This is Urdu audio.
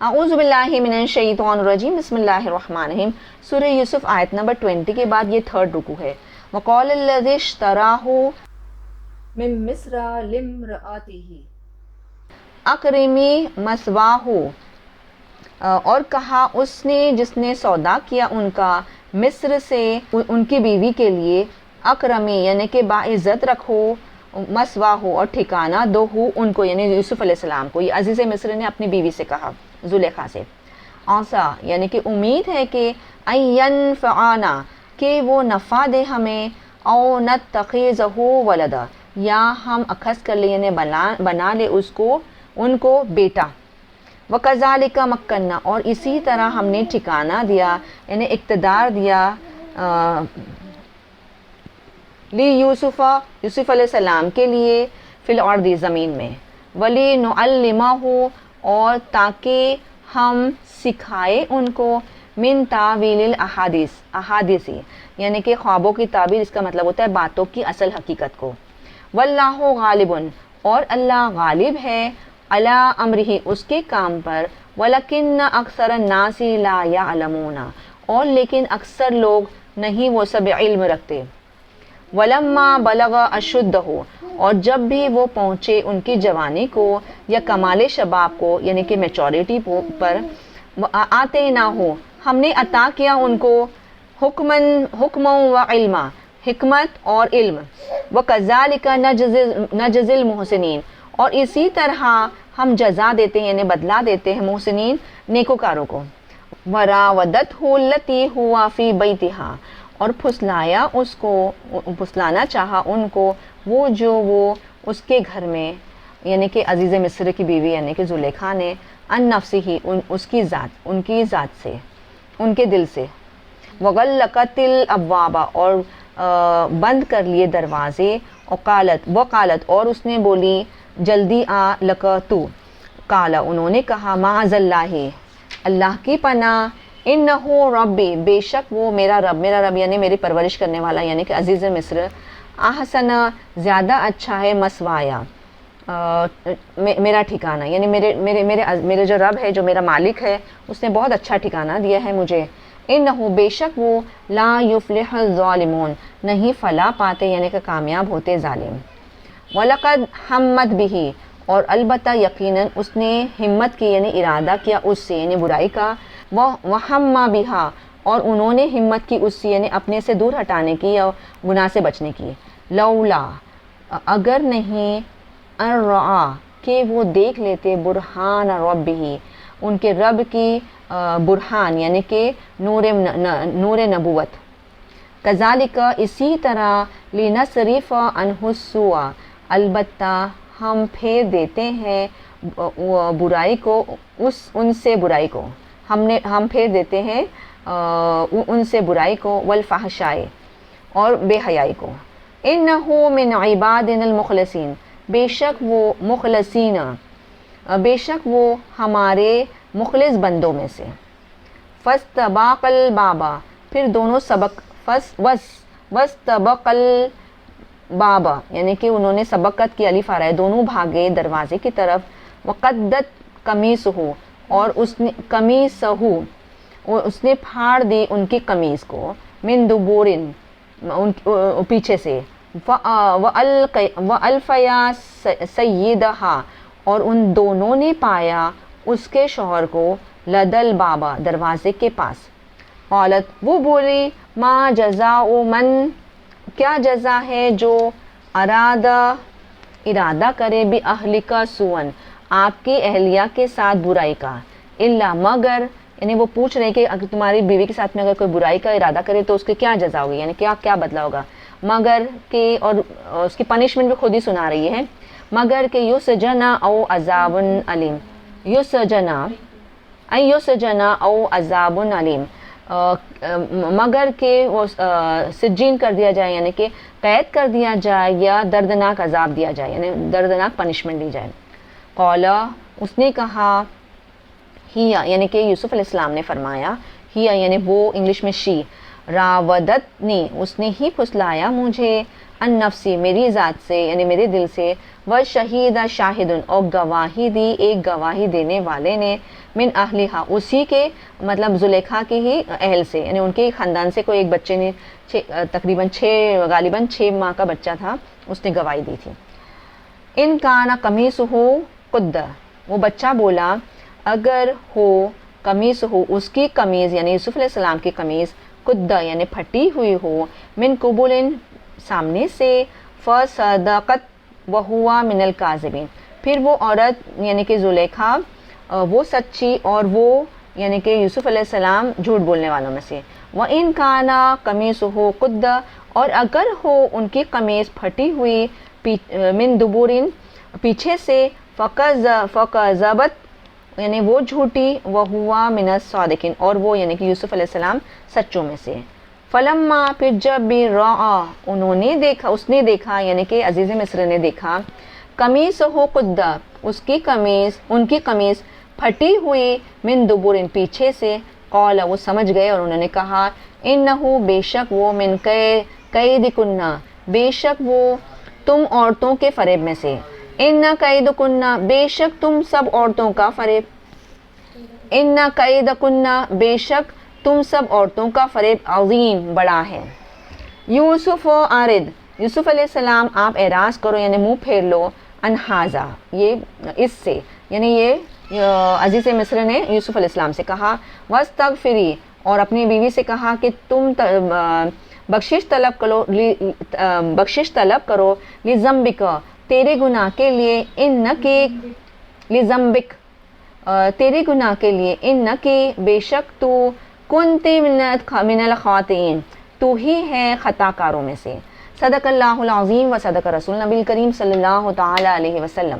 اعوذ باللہ من الشیطان الرجیم، بسم اللہ الرحمن الرحیم۔ سورہ یوسف آیت نمبر 20 کے بعد یہ تھرڈ رکوع ہے۔ وقال الذی اشتراہ من مصر لامرأته اکرمی مثواہ، اور کہا اس نے جس نے سودا کیا ان کا مصر سے ان کی بیوی کے لیے، اکرمی یعنی کہ باعزت رکھو، مثواہ اور ٹھکانہ دو ہو ان کو، یعنی یوسف علیہ السلام کو۔ یہ عزیز مصر نے اپنی بیوی سے کہا، زلیخا سے۔ عسیٰ یعنی کہ امید ہے کہ ان ینفعنا کہ وہ نفع دے ہمیں، او نتخذہ ولدا یا ہم اخذ کر لیں یعنی بنا لے اس کو ان کو بیٹا۔ وَكَذَلِكَ مَكَّنَّا اور اسی طرح ہم نے ٹھکانہ دیا یعنی اقتدار دیا یوسف علیہ السلام کے لیے فی الارض زمین میں، وَلِنُعَلِّمَهُ اور تاکہ ہم سکھائے ان کو من تعویل الاحادیث یعنی کہ خوابوں کی تعبیر، اس کا مطلب ہوتا ہے باتوں کی اصل حقیقت کو۔ واللہ غالب اور اللہ غالب ہے، علی امرہ اس کے کام پر، ولکن اکثر الناس لا یعلمون اور لیکن اکثر لوگ نہیں وہ سب علم رکھتے۔ ولما بلغ اشدہ اور جب بھی وہ پہنچے ان کی جوانی کو یا کمال شباب کو یعنی کہ میچورٹی پر، آتیناہ ہم نے عطا کیا ان کو حکما و علما حکمت اور علم، وکذالک نجزی المحسنین اور اسی طرح ہم جزا دیتے ہیں یعنی بدلہ دیتے ہیں محسنین نیکوکاروں کو۔ وراودتہ التی ہوا فی بیتہا اور پھسلایا اس کو، پھسلانا چاہا ان کو وہ جو وہ اس کے گھر میں یعنی کہ عزیز مصر کی بیوی یعنی کہ زلیخا نے، ان نفسہ اس کی ذات، ان کی ذات سے، ان کے دل سے۔ وغلقت الابواب اور بند کر لیے دروازے، وقالت اور اس نے بولی جلدی آ لکا تو، قالا انہوں نے کہا معاذ اللہ اللہ کی پناہ، انہو ربی بے شک وہ میرا رب یعنی میری پرورش کرنے والا یعنی کہ عزیز مصر، احسن زیادہ اچھا ہے مسوایا میرا ٹھکانہ یعنی میرے جو رب ہے جو میرا مالک ہے اس نے بہت اچھا ٹھکانہ دیا ہے مجھے۔ انہو بے شک وہ لا یفلح الظالمون نہیں فلاح پاتے یعنی کہ کامیاب ہوتے ظالم۔ وَلَقَدْ حَمَّتْ بِهِ اور البتہ یقیناً اس نے ہمت کی یعنی ارادہ کیا اس سے یعنی برائی کا، وَحَمَّ بِهَا اور انہوں نے ہمت کی اس سے یعنی اپنے سے دور ہٹانے کی یا گناہ سے بچنے کی۔ لولا اگر نہیں، ان رعا کہ وہ دیکھ لیتے، برہان ربہ ان کے رب کی برہان یعنی کہ نور نبوت۔ کذالک اسی طرح، لنصرف عنہ السوء البتہ ہم پھیر دیتے ہیں برائی کو ان سے برائی کو، ہم پھیر دیتے ہیں ان سے برائی کو، والفحشاء اور بے حیائی کو۔ انہ من عبادنا المخلصین بے شک وہ مخلصین، بے شک وہ ہمارے مخلص بندوں میں سے۔ فاستبق الباب پھر دونوں سبق، واستبق الباب یعنی کہ انہوں نے سبقت کی، الف آ رہا ہے، دونوں بھاگے دروازے کی طرف۔ وقدت قمیصہ اور اس نے پھاڑ دی ان کی قمیص کو، من دبور پیچھے سے۔ وَأَلْفَيَا سَيِّدَهَا اور ان دونوں نے پایا اس کے شوہر کو، لدل بابا دروازے کے پاس۔ قالت وہ بولی ما جزاء من کیا جزا ہے جو ارادہ کرے بِأَهْلِكَ سُوءًا آپ کی اہلیہ کے ساتھ برائی کا، الا مگر یعنی وہ پوچھ رہے ہیں کہ اگر تمہاری بیوی کے ساتھ میں اگر کوئی برائی کا ارادہ کرے تو اس کے کیا جزا ہوگی یعنی کیا بدلہ ہوگا، مگر کہ اور اس کی پنشمنٹ بھی خود ہی سنا رہی ہے، مگر کہ یسجنا او عذاب علیم، یسجنا او عذاب علیم مگر کہ وہ سجین کر دیا جائے یعنی کہ قید کر دیا جائے یا دردناک عذاب دیا جائے یعنی دردناک پنشمنٹ دی جائے۔ قالا اس نے کہا، ہیا یعنی کہ یوسف علیہ السلام نے فرمایا، ہیا یعنی وہ انگلش میں شی، راودتنی اس نے ہی پھسلایا مجھے، ان نفسی میری ذات سے یعنی میرے دل سے، و شہید شاہد اور گواہی دی ایک گواہی دینے والے نے، من اہلہا اسی کے مطلب زلیخا کے ہی اہل سے، یعنی ان کے خاندان سے کوئی ایک بچے نے تقریباً غالباً 6 ماہ کا بچہ تھا، اس نے گواہی دی تھی۔ ان کانا قمیصہ قد، وہ بچہ بولا اگر ہو قمیص ہو اس کی قمیض یعنی یوسف علیہ السلام کی قمیض، قد یعنی پھٹی ہوئی ہو، من قبل سامنے سے، فصدقت وہو من الکاذبین، پھر وہ عورت یعنی کہ زلیخا وہ سچی اور وہ یعنی کہ یوسف علیہ السلام جھوٹ بولنے والوں میں سے۔ وَإِن كَانَ قَمِيصُهُ قُدَّ، اور اگر ہو ان کی قمیض پھٹی ہوئی، من دبر پیچھے سے، فَكَذَبَتْ یعنی وہ جھوٹی، وَهُوَ مِنَ الصَّادِقِينَ اور وہ یعنی کہ یوسف علیہ السلام سچوں میں سے۔ فلما پھر جب بھی رعا انہوں نے دیکھا، اس نے دیکھا یعنی کہ عزیز مصر نے دیکھا، قمیصہ قد اس کی قمیض ان کی قمیض پھٹی ہوئی، من دبر پیچھے سے، قال وہ سمجھ گئے اور انہوں نے کہا، انہ بے شک وہ، من کیدکن بے شک وہ تم عورتوں کے فریب میں سے، ان کیدکن بے شک تم سب عورتوں کا فریب، ان کیدکن بے شک تم سب عورتوں کا فریب عظیم بڑا ہے۔ یوسف آرد یوسف علیہ السلام آپ اعراض کرو یعنی منہ پھیر لو، انہاذا یہ اس سے یعنی یہ عزیز مصر نے یوسف علیہ السلام سے کہا، واستغفری اور اپنی بیوی سے کہا کہ تم بخشش طلب کرو لذنبک تیرے گناہ کے لیے، انکی لذنبک تیرے گناہ کے لیے، انکی بے شک تو کنتی من الخاطئین تو ہی ہے خطا کاروں میں سے۔ صدق اللہ العظیم و صدق رسول نبی الکریم صلی اللہ تعالی علیہ وسلم۔